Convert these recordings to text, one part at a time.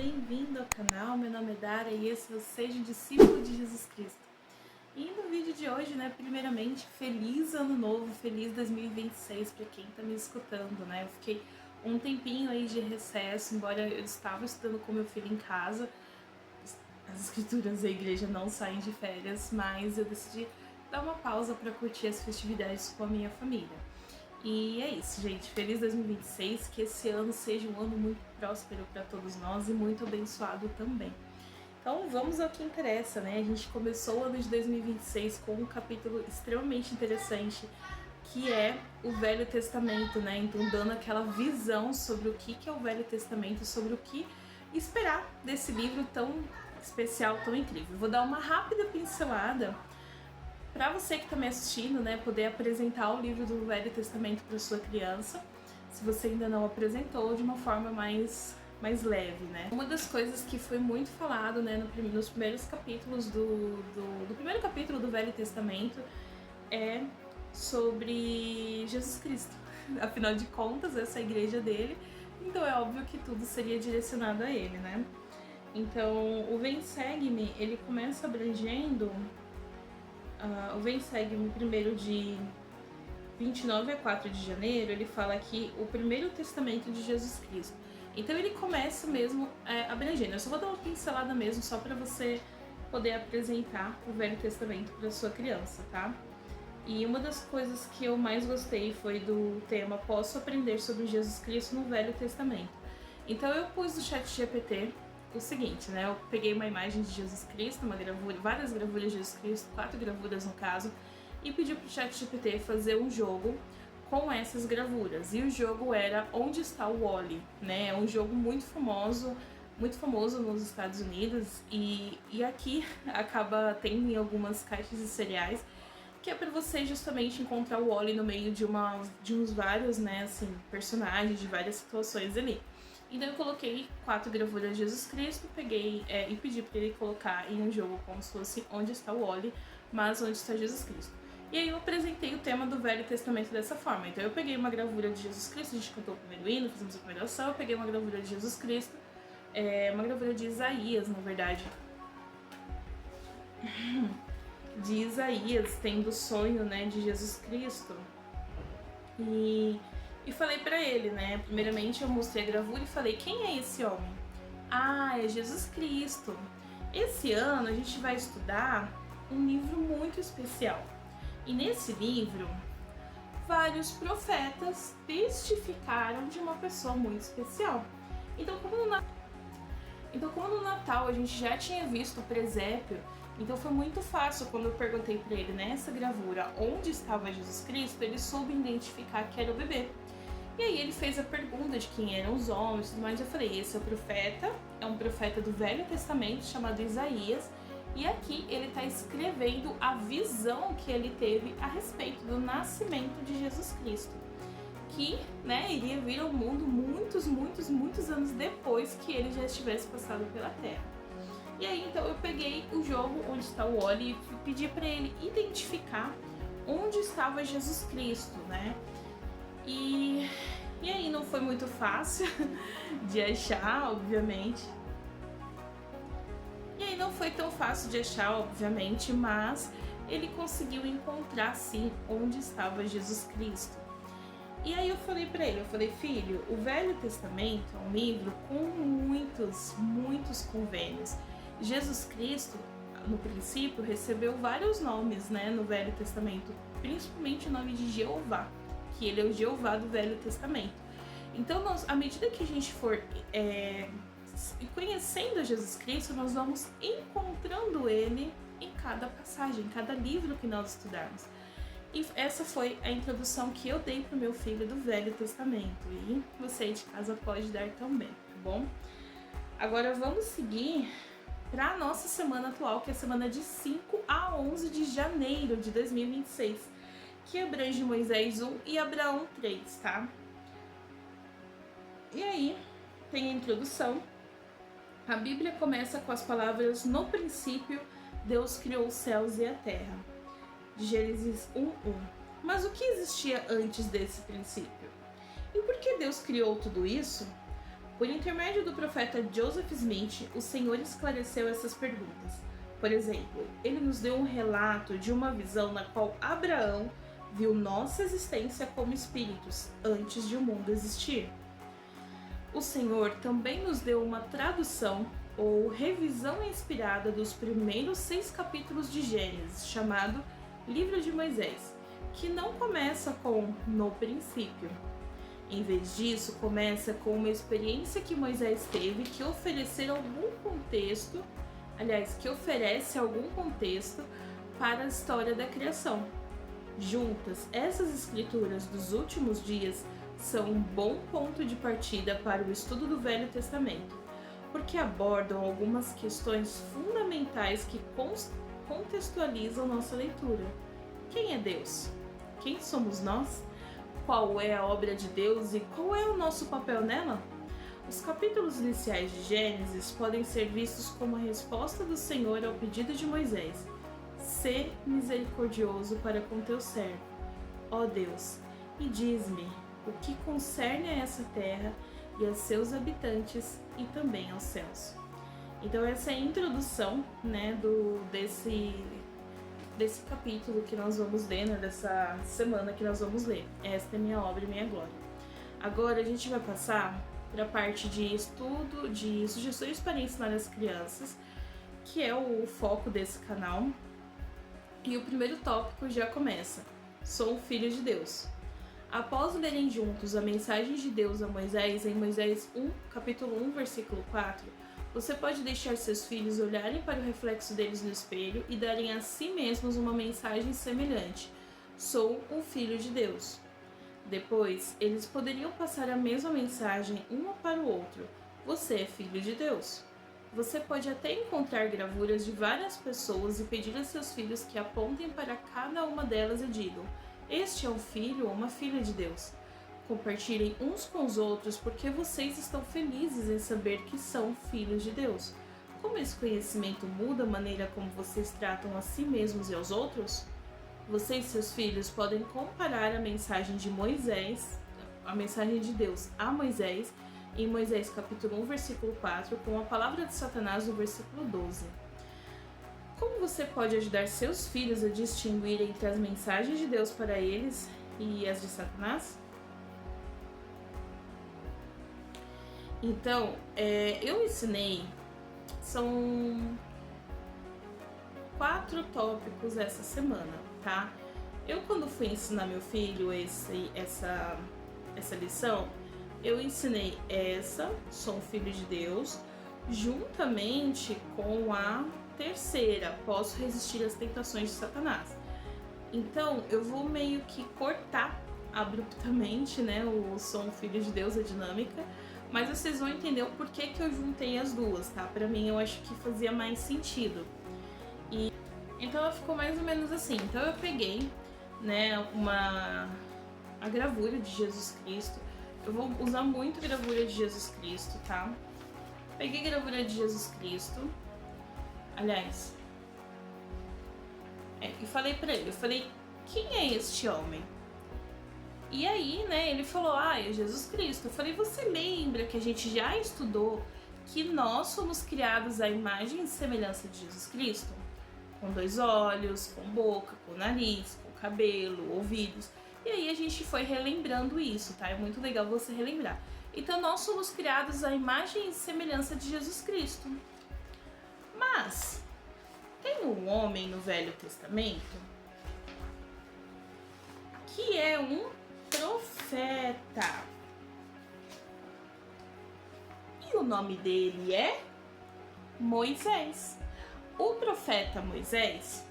bem-vindo ao canal. Meu nome é Dara e esse é o Seja um Discípulo de Jesus Cristo. E no vídeo de hoje, primeiramente, feliz ano novo, feliz 2026 para quem tá me escutando, Eu fiquei um tempinho aí de recesso, embora eu estava estudando com meu filho em casa. As escrituras da igreja não saem de férias, mas eu decidi dar uma pausa para curtir as festividades com a minha família. E é isso, gente. Feliz 2026, que esse ano seja um ano muito próspero para todos nós e muito abençoado também. Então vamos ao que interessa, A gente começou o ano de 2026 com um capítulo extremamente interessante, que é o Velho Testamento, Então dando aquela visão sobre o que é o Velho Testamento, sobre o que esperar desse livro tão especial, tão incrível. Vou dar uma rápida pincelada para você que está me assistindo, poder apresentar o livro do Velho Testamento para sua criança, se você ainda não apresentou, de uma forma mais leve, Uma das coisas que foi muito falado, nos primeiros capítulos do primeiro capítulo do Velho Testamento é sobre Jesus Cristo. Afinal de contas, essa é a igreja dele, então é óbvio que tudo seria direcionado a ele, Então, o Vem Segue-me, ele começa abrangendo o Vem Segue-me primeiro de 29 a 4 de janeiro, ele fala aqui o primeiro testamento de Jesus Cristo. Então ele começa mesmo abrangendo. Eu só vou dar uma pincelada mesmo, só para você poder apresentar o Velho Testamento para sua criança, tá? E uma das coisas que eu mais gostei foi do tema Posso aprender sobre Jesus Cristo no Velho Testamento. Então eu pus no ChatGPT o seguinte, Eu peguei uma imagem de Jesus Cristo, uma gravura, várias gravuras de Jesus Cristo, 4 gravuras no caso, e pedi pro ChatGPT fazer um jogo com essas gravuras. E o jogo era Onde Está o Wall-E, É um jogo muito famoso nos Estados Unidos e aqui acaba tendo em algumas caixas de cereais, que é para você justamente encontrar o Wall-E no meio de uns vários, personagens de várias situações ali. Então eu coloquei 4 gravuras de Jesus Cristo, peguei e pedi para ele colocar em um jogo como se fosse Onde Está o Wall-E, mas Onde Está Jesus Cristo. E aí eu apresentei o tema do Velho Testamento dessa forma. Então eu peguei uma gravura de Jesus Cristo, a gente cantou o primeiro hino, fizemos a primeira oração, eu peguei uma gravura de Jesus Cristo, uma gravura de Isaías, na verdade. De Isaías, tendo o sonho, de Jesus Cristo. E falei pra ele, Primeiramente eu mostrei a gravura e falei, quem é esse homem? Ah, é Jesus Cristo. Esse ano a gente vai estudar um livro muito especial. E nesse livro, vários profetas testificaram de uma pessoa muito especial. Então, como no Natal a gente já tinha visto o presépio, então foi muito fácil quando eu perguntei para ele nessa gravura onde estava Jesus Cristo, ele soube identificar que era o bebê. E aí ele fez a pergunta de quem eram os homens e tudo mais. Eu falei, esse é o profeta, é um profeta do Velho Testamento chamado Isaías. E aqui ele está escrevendo a visão que ele teve a respeito do nascimento de Jesus Cristo, que iria vir ao mundo muitos anos depois que ele já estivesse passado pela Terra. E aí então eu peguei o jogo Onde Está o Wall-E e pedi para ele identificar onde estava Jesus Cristo, E aí não foi muito fácil de achar, obviamente. E aí não foi tão fácil de achar, obviamente, mas ele conseguiu encontrar sim onde estava Jesus Cristo. E aí eu falei pra ele, filho, o Velho Testamento é um livro com muitos convênios. Jesus Cristo, no princípio, recebeu vários nomes, no Velho Testamento, principalmente o nome de Jeová, que ele é o Jeová do Velho Testamento. Então, à medida que a gente for conhecendo Jesus Cristo, nós vamos encontrando ele em cada passagem, em cada livro que nós estudarmos. E essa foi a introdução que eu dei para o meu filho do Velho Testamento. E você de casa pode dar também, tá bom? Agora vamos seguir para a nossa semana atual, que é a semana de 5 a 11 de janeiro de 2026, que abrange Moisés 1 e Abraão 3, tá? E aí tem a introdução. A Bíblia começa com as palavras: no princípio, Deus criou os céus e a terra. De Gênesis 1:1. Mas o que existia antes desse princípio? E por que Deus criou tudo isso? Por intermédio do profeta Joseph Smith, o Senhor esclareceu essas perguntas. Por exemplo, ele nos deu um relato de uma visão na qual Abraão viu nossa existência como espíritos antes de o mundo existir. O Senhor também nos deu uma tradução ou revisão inspirada dos primeiros 6 capítulos de Gênesis, chamado Livro de Moisés, que não começa com "no princípio". Em vez disso, começa com uma experiência que Moisés teve que oferece algum contexto para a história da criação. Juntas, essas escrituras dos últimos dias são um bom ponto de partida para o estudo do Velho Testamento, porque abordam algumas questões fundamentais que contextualizam nossa leitura. Quem é Deus? Quem somos nós? Qual é a obra de Deus e qual é o nosso papel nela? Os capítulos iniciais de Gênesis podem ser vistos como a resposta do Senhor ao pedido de Moisés: "Sê misericordioso para com teu servo, ó Deus, e diz-me o que concerne a essa terra e a seus habitantes e também aos céus". Então essa é a introdução, né, desse capítulo que nós vamos ler, né, dessa semana que nós vamos ler. Esta é minha obra e minha glória. Agora a gente vai passar para a parte de estudo, de sugestões para ensinar as crianças, que é o foco desse canal. E o primeiro tópico já começa: sou filho de Deus. Após lerem juntos a mensagem de Deus a Moisés, em Moisés 1, capítulo 1, versículo 4, você pode deixar seus filhos olharem para o reflexo deles no espelho e darem a si mesmos uma mensagem semelhante: sou um filho de Deus. Depois, eles poderiam passar a mesma mensagem um para o outro: você é filho de Deus. Você pode até encontrar gravuras de várias pessoas e pedir a seus filhos que apontem para cada uma delas e digam: este é um filho ou uma filha de Deus. Compartilhem uns com os outros porque vocês estão felizes em saber que são filhos de Deus. Como esse conhecimento muda a maneira como vocês tratam a si mesmos e aos outros? Você e seus filhos podem comparar a mensagem de Moisés, a mensagem de Deus a Moisés, em Moisés capítulo 1, versículo 4, com a palavra de Satanás no versículo 12. Como você pode ajudar seus filhos a distinguir entre as mensagens de Deus para eles e as de Satanás? Então, eu ensinei, são 4 tópicos essa semana, tá? Eu, quando fui ensinar meu filho essa lição, eu ensinei sou um filho de Deus, juntamente com a terceira, posso resistir às tentações de Satanás. Então, eu vou meio que cortar abruptamente, né, o sou um filho de Deus, a dinâmica, mas vocês vão entender o porquê que eu juntei as duas, tá? Pra mim, eu acho que fazia mais sentido. Então, ela ficou mais ou menos assim. Então, eu peguei, né, a gravura de Jesus Cristo. Eu vou usar muito a gravura de Jesus Cristo, tá? Peguei a gravura de Jesus Cristo. Aliás, e falei pra ele, quem é este homem? E aí, né, ele falou, é Jesus Cristo. Eu falei, você lembra que a gente já estudou que nós somos criados à imagem e semelhança de Jesus Cristo? Com 2 olhos, com boca, com nariz, com cabelo, ouvidos. E aí a gente foi relembrando isso, tá? É muito legal você relembrar. Então nós somos criados à imagem e semelhança de Jesus Cristo. Mas tem um homem no Velho Testamento que é um profeta. E o nome dele é Moisés. O profeta Moisés,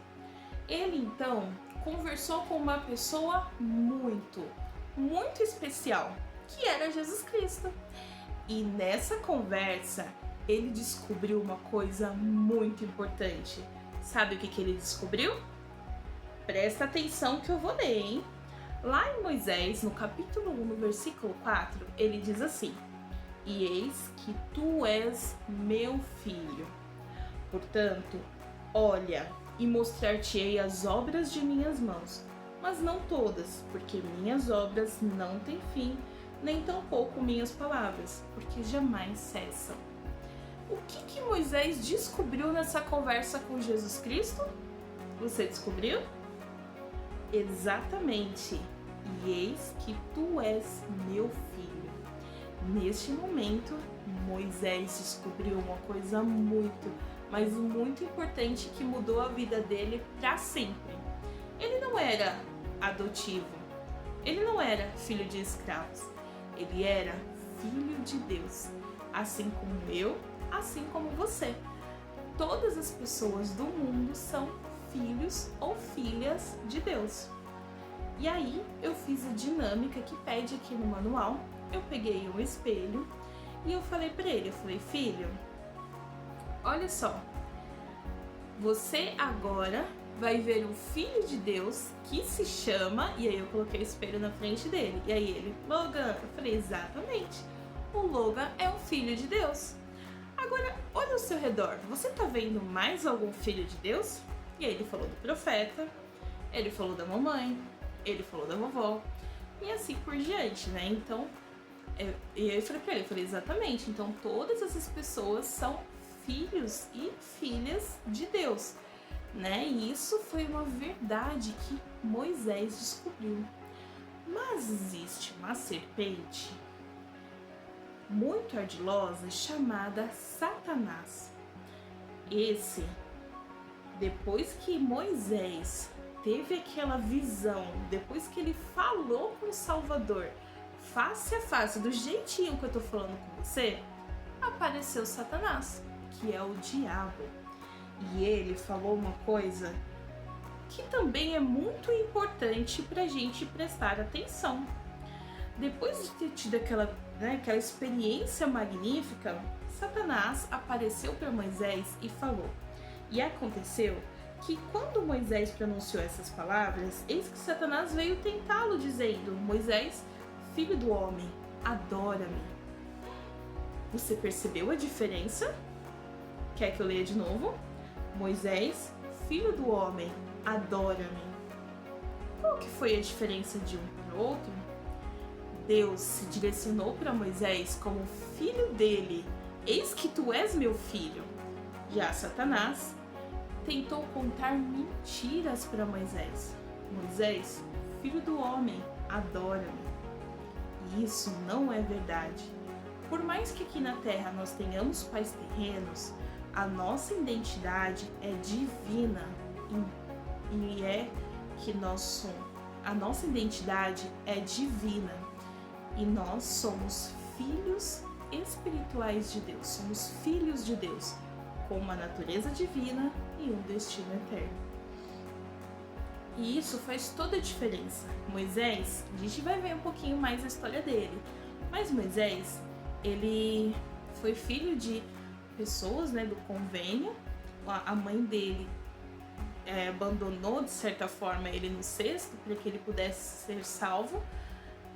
ele então conversou com uma pessoa muito especial, que era Jesus Cristo. E nessa conversa, ele descobriu uma coisa muito importante. Sabe o que ele descobriu? Presta atenção que eu vou ler, hein? Lá em Moisés, no capítulo 1, no versículo 4, ele diz assim: e eis que tu és meu filho. Portanto, olha, e mostrar-te-ei as obras de minhas mãos, mas não todas, porque minhas obras não têm fim, nem tampouco minhas palavras, porque jamais cessam. O que Moisés descobriu nessa conversa com Jesus Cristo? Você descobriu? Exatamente. E eis que tu és meu filho. Neste momento, Moisés descobriu uma coisa muito, mas muito importante que mudou a vida dele para sempre. Ele não era adotivo, ele não era filho de escravos, ele era filho de Deus, assim como eu, assim como você. Todas as pessoas do mundo são filhos ou filhas de Deus. E aí eu fiz a dinâmica que pede aqui no manual. Eu peguei um espelho e eu falei para ele, eu falei, filho, olha só, você agora vai ver um filho de Deus que se chama, e aí eu coloquei o espelho na frente dele, e aí ele, Logan, eu falei, exatamente, o Logan é um filho de Deus. Agora, olha ao seu redor, você tá vendo mais algum filho de Deus? E aí ele falou do profeta, ele falou da mamãe, ele falou da vovó, e assim por diante, né? Então, e aí eu falei pra ele, eu falei, exatamente, então todas essas pessoas são filhos e filhas de Deus, né? E isso foi uma verdade que Moisés descobriu. Mas existe uma serpente muito ardilosa chamada Satanás. Esse, depois que Moisés teve aquela visão, depois que ele falou com o Salvador, face a face, do jeitinho que eu tô falando com você, apareceu Satanás, que é o diabo. E ele falou uma coisa que também é muito importante pra gente prestar atenção. Depois de ter tido aquela experiência magnífica, Satanás apareceu para Moisés e falou. E aconteceu que quando Moisés pronunciou essas palavras, eis que Satanás veio tentá-lo, dizendo, Moisés, filho do homem, adora-me. Você percebeu a diferença? Quer que eu leia de novo? Moisés, filho do homem, adora-me. Qual que foi a diferença de um para o outro? Deus se direcionou para Moisés como filho dele. Eis que tu és meu filho. Já Satanás tentou contar mentiras para Moisés. Moisés, filho do homem, adora-me. E isso não é verdade. Por mais que aqui na Terra nós tenhamos pais terrenos, a nossa identidade é divina e é que a nossa identidade é divina e nós somos filhos espirituais de Deus, somos filhos de Deus, com uma natureza divina e um destino eterno. E isso faz toda a diferença. Moisés, a gente vai ver um pouquinho mais a história dele, mas Moisés, ele foi filho de pessoas, né, do convênio. A mãe dele abandonou de certa forma ele no cesto para que ele pudesse ser salvo.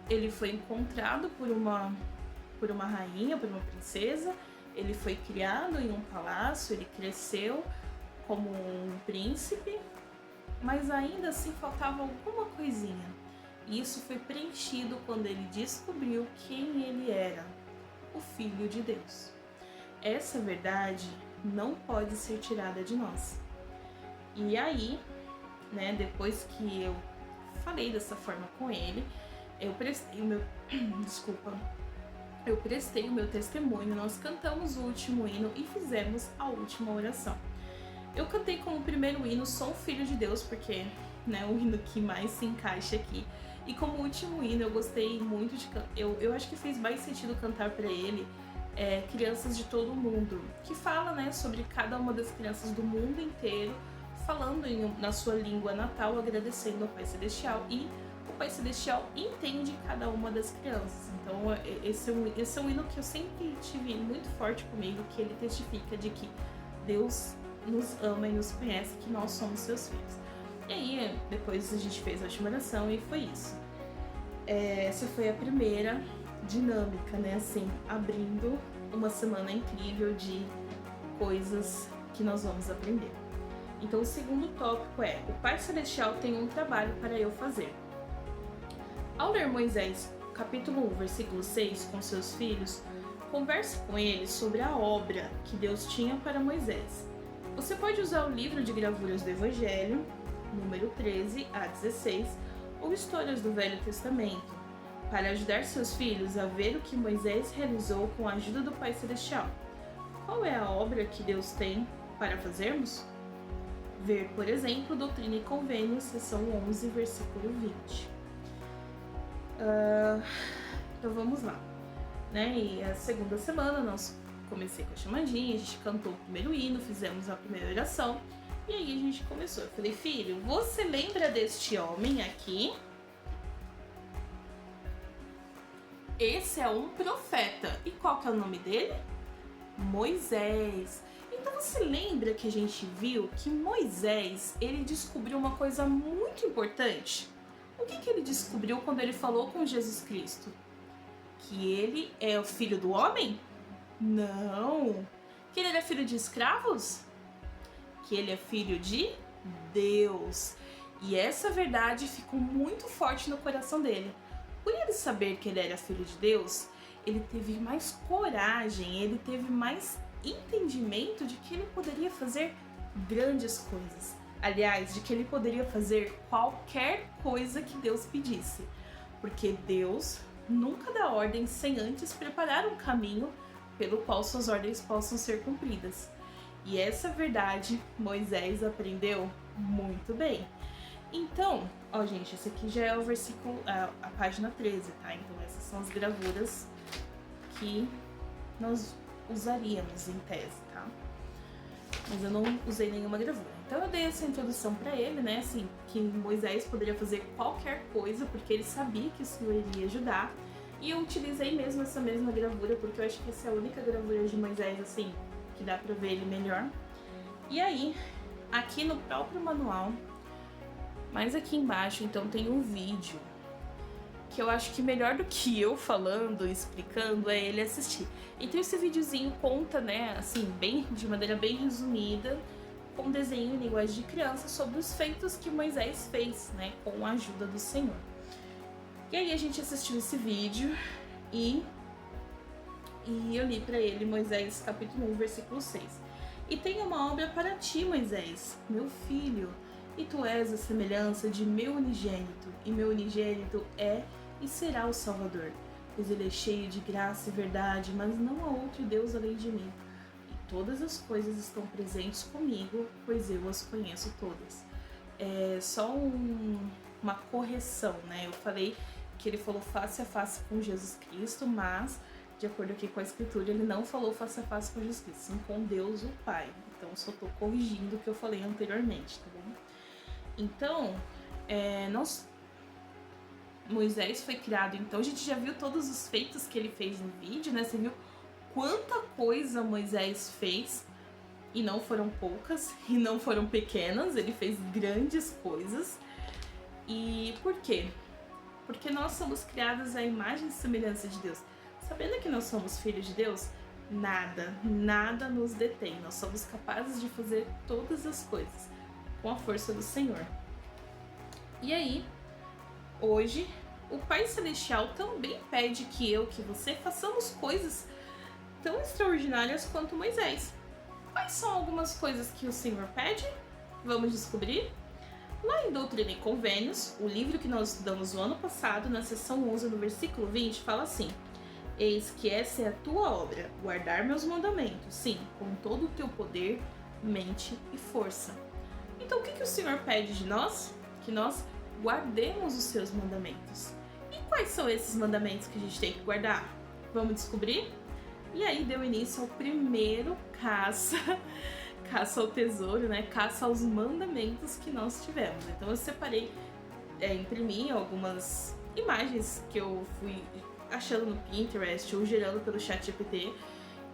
Ele foi encontrado por uma rainha, por uma princesa. Ele foi criado em um palácio, ele cresceu como um príncipe, mas ainda assim faltava alguma coisinha. E isso foi preenchido quando ele descobriu quem ele era, o Filho de Deus. Essa verdade não pode ser tirada de nós. E aí, né, depois que eu falei dessa forma com ele, eu prestei o meu testemunho, nós cantamos o último hino e fizemos a última oração. Eu cantei como primeiro hino Sou um Filho de Deus, porque, né, o hino que mais se encaixa aqui. E como último hino eu gostei muito de cantar, eu acho que fez mais sentido cantar para ele Crianças de Todo o Mundo, que fala, né, sobre cada uma das crianças do mundo inteiro, falando na sua língua natal, agradecendo ao Pai Celestial, e o Pai Celestial entende cada uma das crianças. Então esse é um hino que eu sempre tive muito forte comigo, que ele testifica de que Deus nos ama e nos conhece, que nós somos seus filhos. E aí depois a gente fez a última oração e foi isso. Essa foi a primeira dinâmica, né, assim, abrindo uma semana incrível de coisas que nós vamos aprender. Então o segundo tópico o Pai Celestial tem um trabalho para eu fazer. Ao ler Moisés capítulo 1, versículo 6, com seus filhos, converse com eles sobre a obra que Deus tinha para Moisés. Você pode usar o livro de gravuras do Evangelho, número 13 a 16, ou histórias do Velho Testamento, para ajudar seus filhos a ver o que Moisés realizou com a ajuda do Pai Celestial. Qual é a obra que Deus tem para fazermos? Ver, por exemplo, Doutrina e Convênios, seção 11, versículo 20. Então vamos lá. E a segunda semana nós comecei com a chamadinha, a gente cantou o primeiro hino, fizemos a primeira oração e aí a gente começou. Eu falei, filho, você lembra deste homem aqui? Esse é um profeta. E qual que é o nome dele? Moisés. Então você lembra que a gente viu que Moisés, ele descobriu uma coisa muito importante? O que ele descobriu quando ele falou com Jesus Cristo? Que ele é o filho do homem? Não. Que ele era filho de escravos? Que ele é filho de Deus. E essa verdade ficou muito forte no coração dele. Por ele saber que ele era filho de Deus, ele teve mais coragem, ele teve mais entendimento de que ele poderia fazer grandes coisas. Aliás, de que ele poderia fazer qualquer coisa que Deus pedisse. Porque Deus nunca dá ordem sem antes preparar um caminho pelo qual suas ordens possam ser cumpridas. E essa verdade Moisés aprendeu muito bem. Então, gente, esse aqui já é o versículo, a página 13, tá? Então essas são as gravuras que nós usaríamos em tese, tá? Mas eu não usei nenhuma gravura. Então eu dei essa introdução pra ele, né? Assim, que Moisés poderia fazer qualquer coisa, porque ele sabia que o Senhor iria ajudar. E eu utilizei mesmo essa mesma gravura, porque eu acho que essa é a única gravura de Moisés, assim, que dá pra ver ele melhor. E aí, aqui no próprio manual, mas aqui embaixo, então, tem um vídeo que eu acho que melhor do que eu falando, explicando, é ele assistir. Então esse videozinho conta, né, assim, de maneira bem resumida, com desenho em linguagem de criança, sobre os feitos que Moisés fez, né, com a ajuda do Senhor. E aí a gente assistiu esse vídeo e eu li para ele Moisés capítulo 1, versículo 6. E tenho uma obra para ti, Moisés, meu filho, e tu és a semelhança de meu unigênito, e meu unigênito é e será o Salvador, pois ele é cheio de graça e verdade, mas não há outro Deus além de mim. E todas as coisas estão presentes comigo, pois eu as conheço todas. É só uma correção, né? Eu falei que ele falou face a face com Jesus Cristo, mas, de acordo aqui com a escritura, ele não falou face a face com Jesus Cristo, sim com Deus o Pai. Então, só tô corrigindo o que eu falei anteriormente, tá bom? Então, Moisés foi criado, então a gente já viu todos os feitos que ele fez no vídeo, né? Você viu quanta coisa Moisés fez, e não foram poucas, e não foram pequenas, ele fez grandes coisas. E por quê? Porque nós somos criados à imagem e semelhança de Deus. Sabendo que nós somos filhos de Deus, nada nos detém. Nós somos capazes de fazer todas as coisas com a força do Senhor. E aí, hoje, o Pai Celestial também pede que você façamos coisas tão extraordinárias quanto Moisés. Quais são algumas coisas que o Senhor pede? Vamos descobrir? Lá em Doutrina e Convênios, o livro que nós estudamos no ano passado, na seção 11, no versículo 20, fala assim: eis que essa é a tua obra, guardar meus mandamentos, sim, com todo o teu poder, mente e força. Então o que o Senhor pede de nós? Que nós guardemos os seus mandamentos. E quais são esses mandamentos que a gente tem que guardar? Vamos descobrir? E aí deu início ao primeiro caça ao tesouro, né? Caça aos mandamentos que nós tivemos. Então eu separei, imprimi algumas imagens que eu fui achando no Pinterest ou gerando pelo ChatGPT.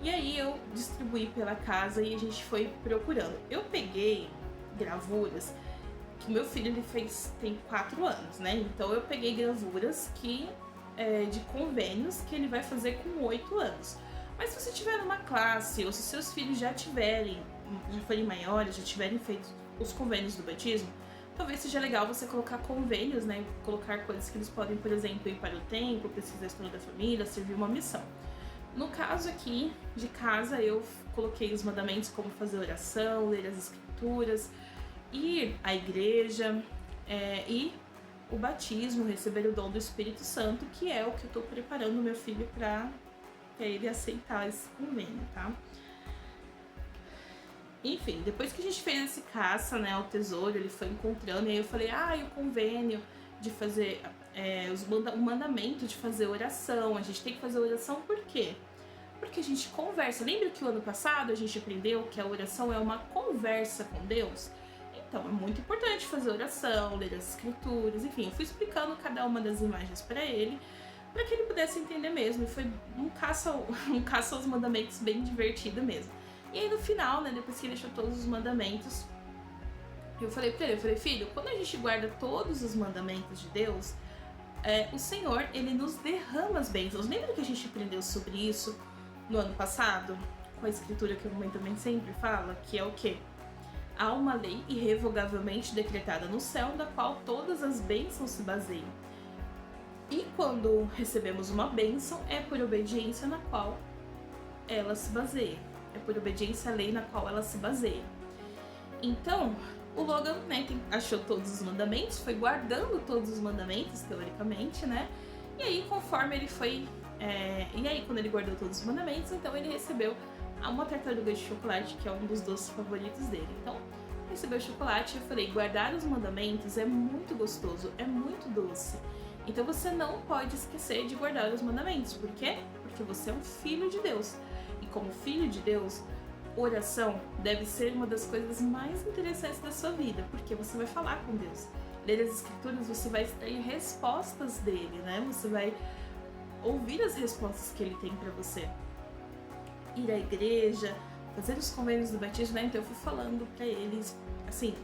E aí eu distribuí pela casa e a gente foi procurando. Eu peguei gravuras que meu filho tem 4 anos, né? Então eu peguei gravuras de convênios que ele vai fazer com 8 anos. Mas se você tiver uma classe ou se seus filhos já forem maiores, já tiverem feito os convênios do batismo, talvez seja legal você colocar convênios, né? Colocar coisas que eles podem, por exemplo, ir para o templo, precisar da história da família, servir uma missão. No caso aqui de casa, eu coloquei os mandamentos como fazer oração, ler as escrituras, ir à igreja e o batismo, receber o dom do Espírito Santo, que é o que eu tô preparando meu filho para ele aceitar esse convênio, tá? Enfim, depois que a gente fez esse caça, né, ao tesouro, ele foi encontrando, e aí eu falei, e o convênio de fazer, o mandamento de fazer oração, a gente tem que fazer oração por quê? Porque a gente conversa. Lembra que o ano passado a gente aprendeu que a oração é uma conversa com Deus? Então, é muito importante fazer oração, ler as escrituras, enfim, eu fui explicando cada uma das imagens para ele, para que ele pudesse entender mesmo, e foi um caça aos mandamentos bem divertido mesmo. E aí no final, né, depois que ele achou todos os mandamentos, eu falei pra ele, filho, quando a gente guarda todos os mandamentos de Deus, o Senhor, ele nos derrama as bênçãos. Lembra que a gente aprendeu sobre isso no ano passado? Com a escritura que a mamãe também sempre fala, que é o quê? Há uma lei irrevogavelmente decretada no céu, da qual todas as bênçãos se baseiam. E quando recebemos uma bênção, é por obediência na qual ela se baseia. É por obediência à lei na qual ela se baseia. Então, o Logan, né, achou todos os mandamentos, foi guardando todos os mandamentos, teoricamente, né? E aí, conforme ele foi... E aí, quando ele guardou todos os mandamentos, então ele recebeu uma tartaruga de chocolate, que é um dos doces favoritos dele. Então, recebeu chocolate e eu falei, guardar os mandamentos é muito gostoso, é muito doce. Então você não pode esquecer de guardar os mandamentos. Por quê? Porque você é um filho de Deus. E como filho de Deus, oração deve ser uma das coisas mais interessantes da sua vida, porque você vai falar com Deus. Ler as escrituras, você vai extrair respostas dele, né? Você vai ouvir as respostas que ele tem para você. Ir à igreja, fazer os convênios do batismo, né? Então eu fui falando para eles, assim,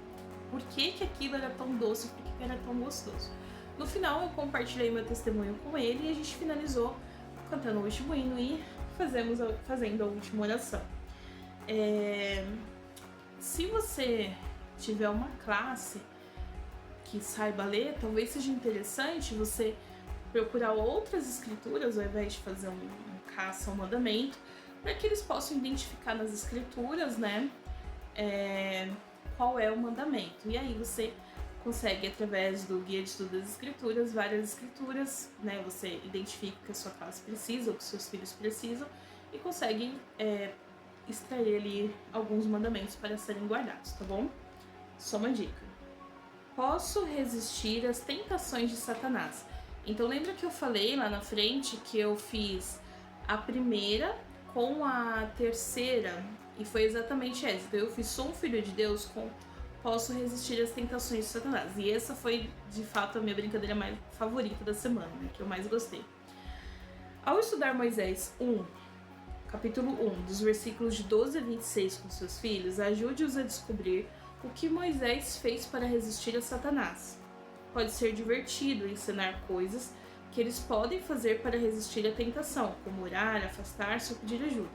por que aquilo era tão doce, por que era tão gostoso. No final eu compartilhei meu testemunho com ele e a gente finalizou cantando o último hino e fazendo a última oração. Se você tiver uma classe que saiba ler, talvez seja interessante você procurar outras escrituras ao invés de fazer um caça ao mandamento, para que eles possam identificar nas escrituras, né, qual é o mandamento. E aí você consegue, através do guia de estudo das escrituras, várias escrituras, né, você identifica o que a sua classe precisa, o que os seus filhos precisam, e consegue extrair ali alguns mandamentos para serem guardados, tá bom? Só uma dica. Posso resistir às tentações de Satanás. Então lembra que eu falei lá na frente que eu fiz a primeira com a terceira, e foi exatamente essa. Então eu fiz Sou um Filho de Deus com Posso resistir às tentações de Satanás. E essa foi, de fato, a minha brincadeira mais favorita da semana, né, que eu mais gostei. Ao estudar Moisés 1, capítulo 1, dos versículos de 12 a 26 com seus filhos, ajude-os a descobrir o que Moisés fez para resistir a Satanás. Pode ser divertido ensinar coisas que eles podem fazer para resistir à tentação, como orar, afastar-se ou pedir ajuda.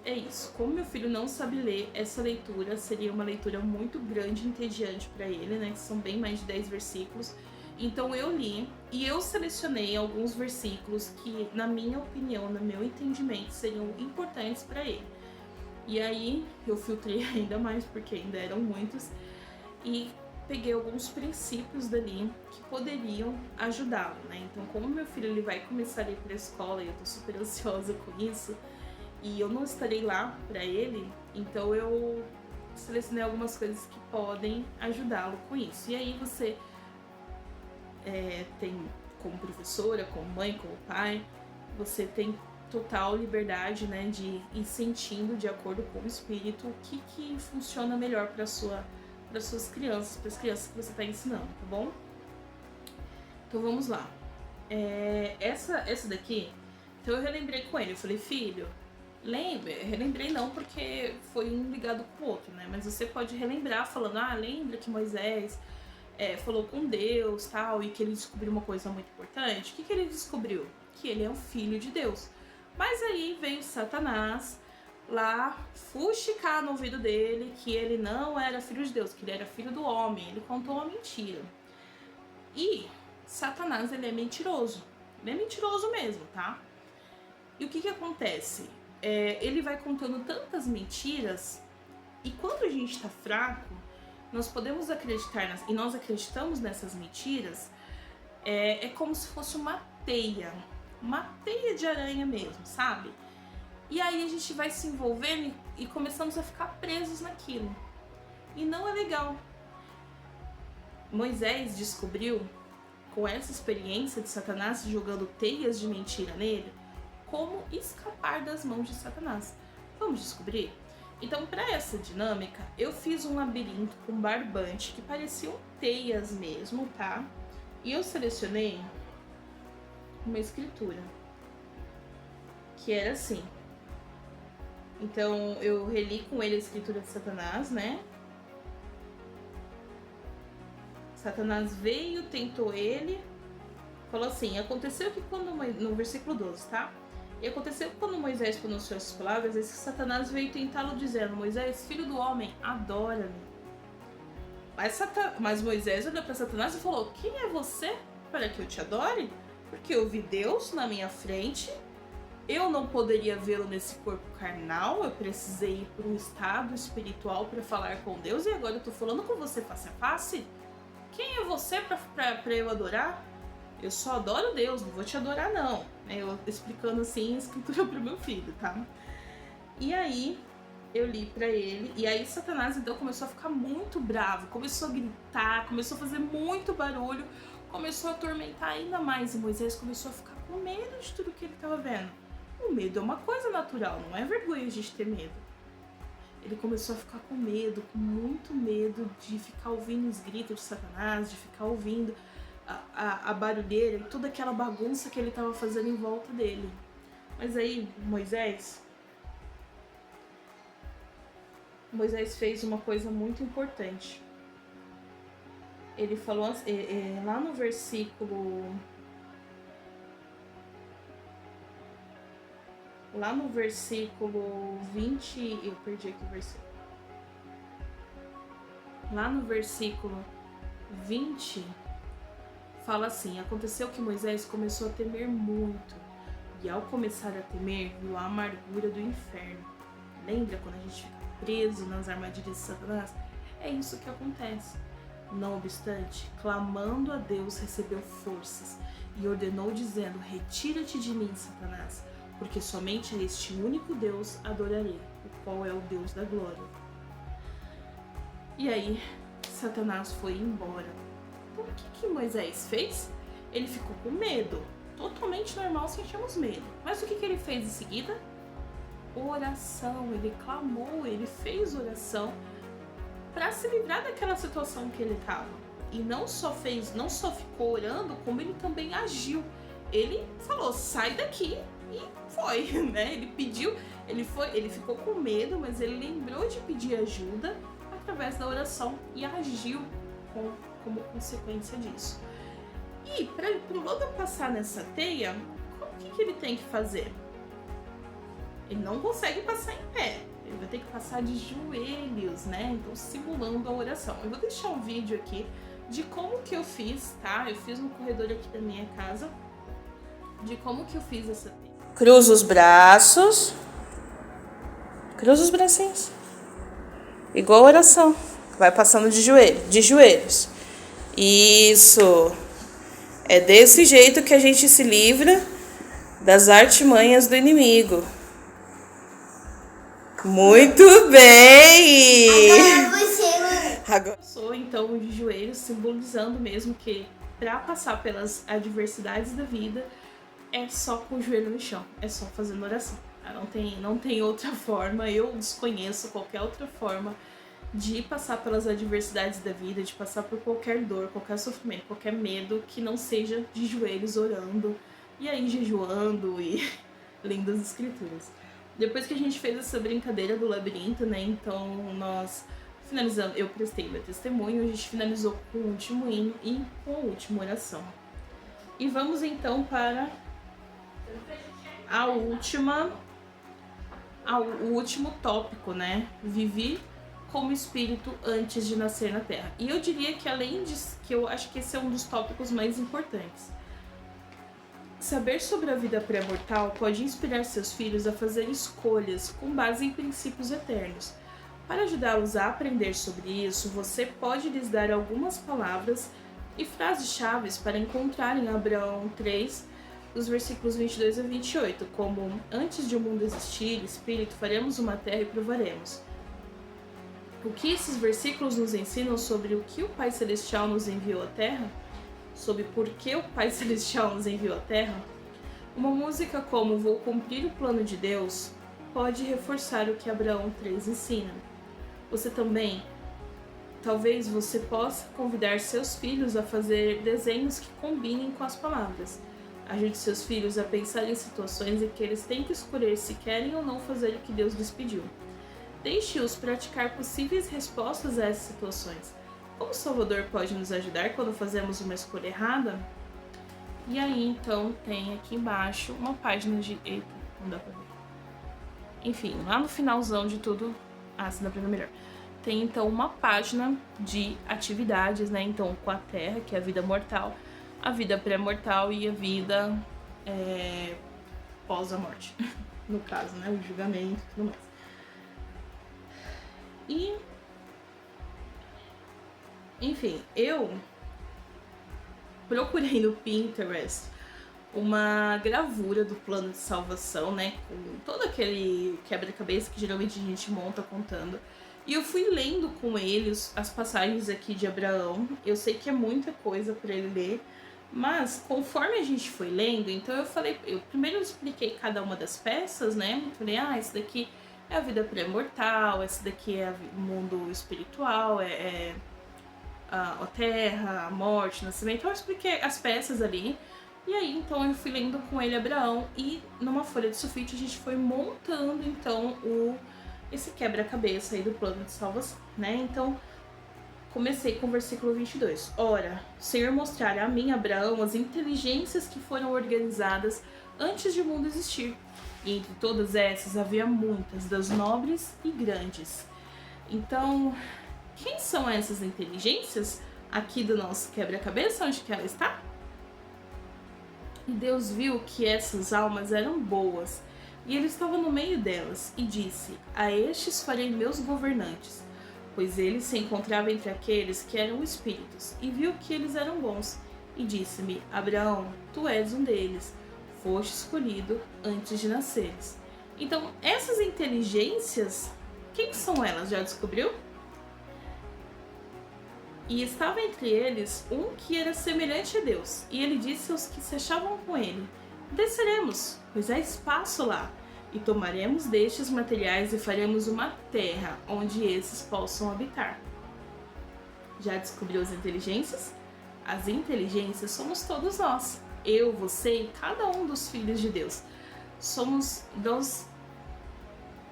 É isso. Como meu filho não sabe ler, essa leitura seria uma leitura muito grande e entediante para ele, né? Que são bem mais de 10 versículos. Então eu li e eu selecionei alguns versículos que, na minha opinião, no meu entendimento, seriam importantes para ele. E aí eu filtrei ainda mais, porque ainda eram muitos, e peguei alguns princípios dali que poderiam ajudá-lo, né? Então, como meu filho ele vai começar a ir para a escola e eu tô super ansiosa com isso, e eu não estarei lá para ele, então eu selecionei algumas coisas que podem ajudá-lo com isso. E aí você tem, como professora, como mãe, como pai, você tem total liberdade, né, de ir sentindo, de acordo com o espírito, o que funciona melhor para suas crianças, para as crianças que você está ensinando, tá bom? Então vamos lá. Essa daqui, então eu relembrei com ele, eu falei, filho, relembrei não porque foi um ligado com o outro, né? Mas você pode relembrar falando, lembra que Moisés falou com Deus, tal, e que ele descobriu uma coisa muito importante. O que ele descobriu? Que ele é um filho de Deus. Mas aí veio Satanás lá fuxicar no ouvido dele que ele não era filho de Deus, que ele era filho do homem. Ele contou uma mentira. E Satanás, ele é mentiroso. Ele é mentiroso mesmo, tá? E o que acontece? Ele vai contando tantas mentiras, e quando a gente tá fraco, nós podemos acreditar, e nós acreditamos nessas mentiras, é como se fosse uma teia de aranha mesmo, sabe? E aí a gente vai se envolvendo e começamos a ficar presos naquilo. E não é legal. Moisés descobriu, com essa experiência de Satanás jogando teias de mentira nele, como escapar das mãos de Satanás. Vamos descobrir? Então, para essa dinâmica, eu fiz um labirinto com barbante que pareciam teias mesmo, tá? E eu selecionei uma escritura que era assim. Então, eu reli com ele a escritura de Satanás, né? Satanás veio, tentou ele, falou assim: aconteceu que quando, no versículo 12, tá? E aconteceu que quando Moisés pronunciou essas palavras, esse Satanás veio tentá-lo dizendo: Moisés, filho do homem, adora-me. Mas Moisés olhou para Satanás e falou: quem é você para que eu te adore? Porque eu vi Deus na minha frente, eu não poderia vê-lo nesse corpo carnal, eu precisei ir para um estado espiritual para falar com Deus, e agora eu tô falando com você face a face? Quem é você para eu adorar? Eu só adoro Deus, não vou te adorar não. Eu explicando assim a escritura pro meu filho, tá? E aí eu li pra ele, e aí Satanás então começou a ficar muito bravo, começou a gritar, começou a fazer muito barulho, começou a atormentar ainda mais, e Moisés começou a ficar com medo de tudo que ele estava vendo. O medo é uma coisa natural, não é vergonha a gente ter medo. Ele começou a ficar com medo, com muito medo de ficar ouvindo os gritos de Satanás, de ficar ouvindo a barulheira e toda aquela bagunça que ele estava fazendo em volta dele. Mas aí Moisés fez uma coisa muito importante. Ele falou lá no versículo 20, eu perdi aqui o versículo. Lá no versículo 20 fala assim: aconteceu que Moisés começou a temer muito, e ao começar a temer, viu a amargura do inferno. Lembra quando a gente fica preso nas armadilhas de Satanás? É isso que acontece. Não obstante, clamando a Deus, recebeu forças e ordenou dizendo: retira-te de mim, Satanás, porque somente a este único Deus adorarei, o qual é o Deus da glória. E aí, Satanás foi embora. Então, o que Moisés fez? Ele ficou com medo. Totalmente normal, sentimos medo. Mas o que ele fez em seguida? Oração. Ele clamou, ele fez oração para se livrar daquela situação que ele estava. E não só ficou orando, como ele também agiu. Ele falou: sai daqui, e foi, né? Ele pediu, ele ficou com medo, mas ele lembrou de pedir ajuda através da oração e agiu como consequência disso. E para o Logan passar nessa teia, o que ele tem que fazer? Ele não consegue passar em pé, ele vai ter que passar de joelhos, né? Então, simulando a oração. Eu vou deixar um vídeo aqui de como que eu fiz, tá? Eu fiz no corredor aqui da minha casa, de como que eu fiz essa teia. Cruza os braços. Cruza os bracinhos. Igual a oração. Vai passando de joelhos. Isso. É desse jeito que a gente se livra das artimanhas do inimigo. Muito bem! Agora eu sou então de joelhos, simbolizando mesmo que para passar pelas adversidades da vida é só com o joelho no chão, é só fazendo oração. Não tem outra forma, eu desconheço qualquer outra forma de passar pelas adversidades da vida, de passar por qualquer dor, qualquer sofrimento, qualquer medo, que não seja de joelhos orando, e aí jejuando e lendo as escrituras. Depois que a gente fez essa brincadeira do labirinto, né, então nós finalizamos, eu prestei meu testemunho, a gente finalizou com o último hino e com a última oração. E vamos então para a o último tópico, né? Vivi como espírito antes de nascer na Terra. E eu diria que além disso, que eu acho que esse é um dos tópicos mais importantes. Saber sobre a vida pré-mortal pode inspirar seus filhos a fazer escolhas com base em princípios eternos. Para ajudá-los a aprender sobre isso, você pode lhes dar algumas palavras e frases-chave para encontrar em Abraão 3, dos versículos 22 a 28, como: antes de o mundo existir, espírito, faremos uma terra e provaremos. O que esses versículos nos ensinam sobre o que o Pai Celestial nos enviou à Terra? Sobre por que o Pai Celestial nos enviou à Terra? Uma música como Vou Cumprir o Plano de Deus pode reforçar o que Abraão 3 ensina. Você também, talvez você possa convidar seus filhos a fazer desenhos que combinem com as palavras. Ajude seus filhos a pensar em situações em que eles têm que escolher se querem ou não fazer o que Deus lhes pediu. Deixe-os praticar possíveis respostas a essas situações. Como o Salvador pode nos ajudar quando fazemos uma escolha errada? E aí, então, tem aqui embaixo uma página de... Eita, não dá pra ver. Enfim, lá no finalzão de tudo... Ah, se dá pra ver melhor. Tem, então, uma página de atividades, né? Então, com a Terra, que é a vida mortal, a vida pré-mortal e a vida pós a morte. No caso, né? O julgamento e tudo mais. E, enfim, eu procurei no Pinterest uma gravura do plano de salvação, né? Com todo aquele quebra-cabeça que geralmente a gente monta contando. E eu fui lendo com eles as passagens aqui de Abraão. Eu sei que é muita coisa para ele ler, mas conforme a gente foi lendo, então eu primeiro expliquei cada uma das peças, né? Falei, esse daqui é a vida pré-mortal, esse daqui é o mundo espiritual, a terra, a morte, o nascimento. Então eu expliquei as peças ali. E aí, então, eu fui lendo com ele Abraão e numa folha de sulfite a gente foi montando, então, esse quebra-cabeça aí do plano de salvação, né? Então, comecei com o versículo 22. Ora, o Senhor mostrara a mim, Abraão, as inteligências que foram organizadas antes de o mundo existir. E entre todas essas havia muitas, das nobres e grandes. Então, quem são essas inteligências aqui do nosso quebra-cabeça? Onde que ela está? E Deus viu que essas almas eram boas, e ele estava no meio delas, e disse: a estes farei meus governantes, pois ele se encontrava entre aqueles que eram espíritos, e viu que eles eram bons, e disse-me: Abraão, tu és um deles, foste escolhido antes de nasceres. Então, essas inteligências, quem são elas? Já descobriu? E estava entre eles um que era semelhante a Deus, e ele disse aos que se achavam com ele: desceremos, pois há espaço lá, e tomaremos destes materiais e faremos uma terra onde esses possam habitar. Já descobriu as inteligências? As inteligências somos todos nós, eu, você e cada um dos filhos de Deus. Nós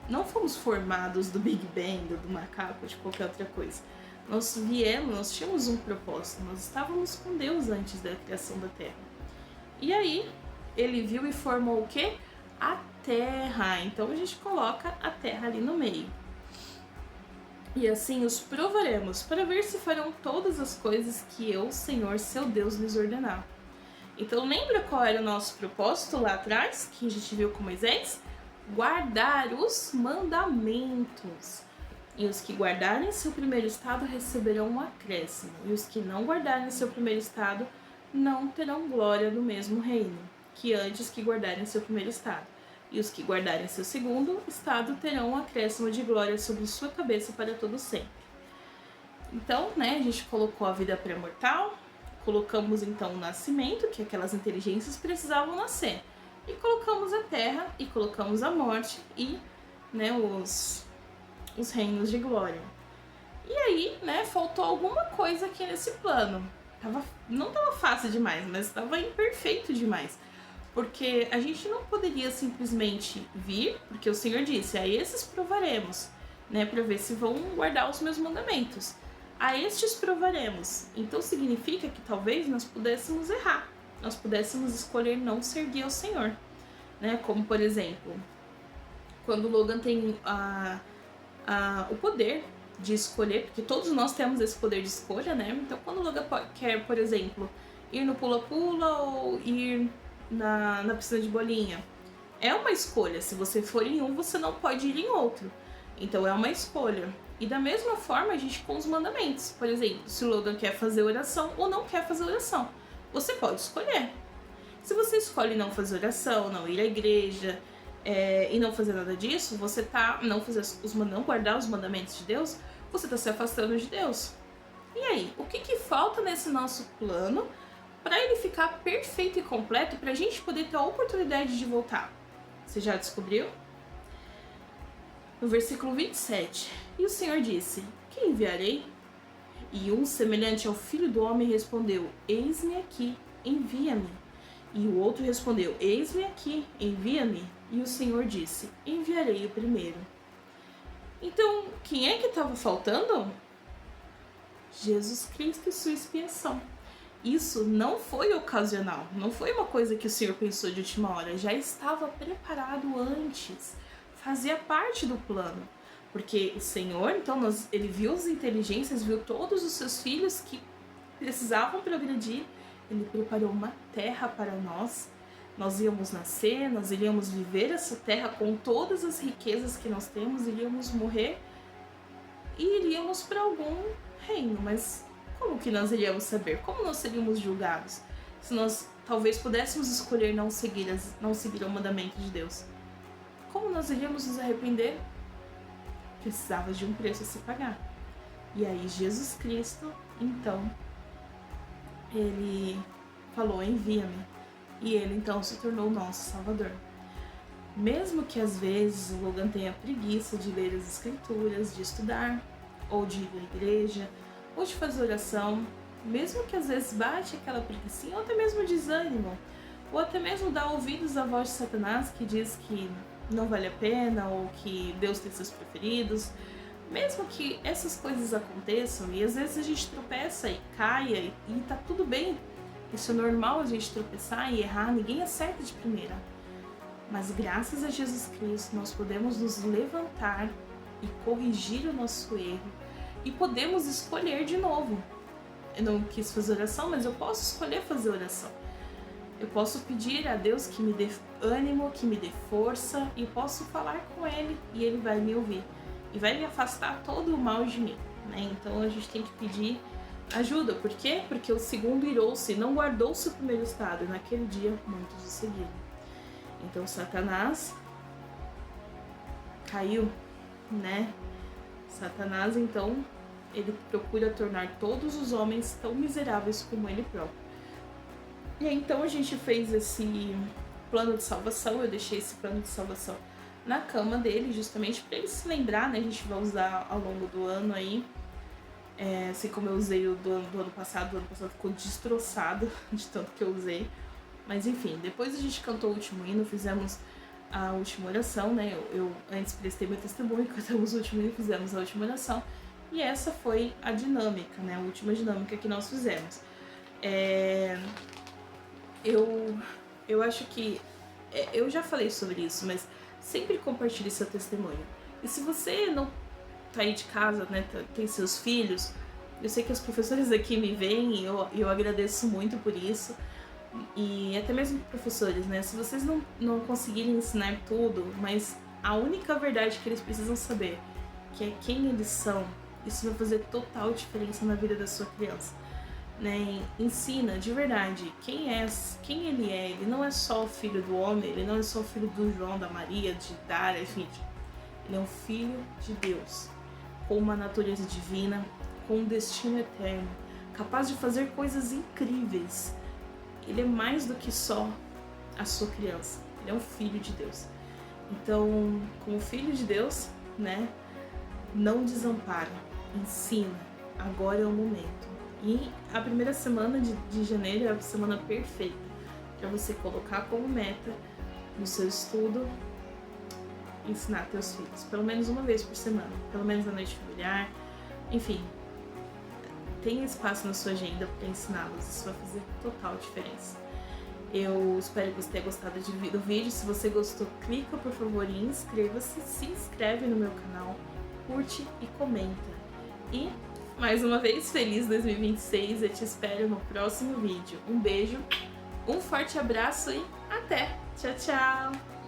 não fomos formados do Big Bang, do macaco, de qualquer outra coisa. Nós tínhamos um propósito, nós estávamos com Deus antes da criação da Terra. E aí, ele viu e formou o quê? A Terra. Então a gente coloca a Terra ali no meio. E assim os provaremos, para ver se farão todas as coisas que eu, Senhor, seu Deus, lhes ordenar. Então lembra qual era o nosso propósito lá atrás, que a gente viu com Moisés? Guardar os mandamentos. E os que guardarem seu primeiro estado receberão um acréscimo, e os que não guardarem seu primeiro estado não terão glória do mesmo reino, que antes que guardarem seu primeiro estado. E os que guardarem seu segundo estado terão um acréscimo de glória sobre sua cabeça para todo sempre. Então, né, a gente colocou a vida pré-mortal, colocamos então o nascimento, que aquelas inteligências precisavam nascer, e colocamos a terra, e colocamos a morte, e, né, os reinos de glória. E aí, né, faltou alguma coisa aqui nesse plano. Não tava fácil demais, mas tava imperfeito demais. Porque a gente não poderia simplesmente vir, porque o Senhor disse: a esses provaremos, né, para ver se vão guardar os meus mandamentos. A estes provaremos. Então significa que talvez nós pudéssemos errar. Nós pudéssemos escolher não servir ao Senhor, né? Como, por exemplo, quando o Logan tem o poder de escolher, porque todos nós temos esse poder de escolha, né? Então, quando o Logan quer, por exemplo, ir no pula-pula ou ir na piscina de bolinha, é uma escolha. Se você for em um, você não pode ir em outro. Então, é uma escolha. E da mesma forma, a gente com os mandamentos. Por exemplo, se o Logan quer fazer oração ou não quer fazer oração, você pode escolher. Se você escolhe não fazer oração, não ir à igreja e não fazer nada disso, você tá não guardar os mandamentos de Deus, você está se afastando de Deus. E aí, o que falta nesse nosso plano para ele ficar perfeito e completo, para a gente poder ter a oportunidade de voltar? Você já descobriu? No versículo 27, e o Senhor disse: que enviarei? E um semelhante ao filho do homem respondeu: eis-me aqui, envia-me. E o outro respondeu: eis-me aqui, envia-me. E o Senhor disse: enviarei o primeiro. Então, quem é que estava faltando? Jesus Cristo e sua expiação. Isso não foi ocasional, não foi uma coisa que o Senhor pensou de última hora, já estava preparado antes, fazia parte do plano. Porque o Senhor, então, ele viu as inteligências, viu todos os seus filhos que precisavam progredir, ele preparou uma terra para nós. Nós íamos nascer, nós iríamos viver essa terra com todas as riquezas que nós temos, iríamos morrer e iríamos para algum reino. Mas como que nós iríamos saber? Como nós seríamos julgados? Se nós talvez pudéssemos escolher não seguir o mandamento de Deus, como nós iríamos nos arrepender? Precisava de um preço a se pagar. E aí Jesus Cristo, então, ele falou: envia-me. E ele então se tornou o nosso Salvador. Mesmo que às vezes o Logan tenha preguiça de ler as escrituras, de estudar, ou de ir à igreja, ou de fazer oração, mesmo que às vezes bate aquela preguicinha, ou até mesmo desânimo, ou até mesmo dá ouvidos à voz de Satanás que diz que não vale a pena, ou que Deus tem seus preferidos, mesmo que essas coisas aconteçam, e às vezes a gente tropeça e caia, e tá tudo bem, isso é normal, a gente tropeçar e errar, ninguém acerta de primeira. Mas graças a Jesus Cristo nós podemos nos levantar e corrigir o nosso erro, e podemos escolher de novo. Eu não quis fazer oração, mas eu posso escolher fazer oração. Eu posso pedir a Deus que me dê ânimo, que me dê força, e posso falar com Ele e Ele vai me ouvir. E vai me afastar todo o mal de mim, né? Então a gente tem que pedir ajuda. Por quê? Porque o segundo irou-se, não guardou-se o primeiro estado, e naquele dia muitos o seguiram. Então Satanás caiu, né? Satanás, então, ele procura tornar todos os homens tão miseráveis como ele próprio. E aí, então a gente fez esse plano de salvação, eu deixei esse plano de salvação na cama dele, justamente para ele se lembrar, né? A gente vai usar ao longo do ano aí, assim como eu usei o do ano passado ficou destroçado de tanto que eu usei. Mas enfim, depois a gente cantou o último hino, fizemos a última oração, né? Eu antes prestei meu testemunho, cantamos o último hino, fizemos a última oração. E essa foi a dinâmica, né? A última dinâmica que nós fizemos. Eu acho que... eu já falei sobre isso, mas sempre compartilhe seu testemunho. E se você não tá aí de casa, né? Tem seus filhos, eu sei que os professores aqui me veem e eu agradeço muito por isso. E até mesmo professores, né? Se vocês não conseguirem ensinar tudo, mas a única verdade que eles precisam saber, que é quem eles são, isso vai fazer total diferença na vida da sua criança, né? Ensina de verdade quem ele é. Ele não é só o filho do homem, ele não é só o filho do João, da Maria, de Dara, enfim. Ele é um filho de Deus, com uma natureza divina, com um destino eterno, capaz de fazer coisas incríveis. Ele é mais do que só a sua criança. Ele é um filho de Deus. Então, como filho de Deus, né? Não desampara. Ensina. Agora é o momento. E a primeira semana de janeiro é a semana perfeita para você colocar como meta no seu estudo ensinar teus filhos. Pelo menos uma vez por semana. Pelo menos na noite familiar. Enfim. Tenha espaço na sua agenda para ensiná-los, isso vai fazer total diferença. Eu espero que você tenha gostado do vídeo. Se você gostou, clica por favor em inscreva-se, se inscreve no meu canal, curte e comenta. E, mais uma vez, feliz 2026, eu te espero no próximo vídeo. Um beijo, um forte abraço e até! Tchau, tchau!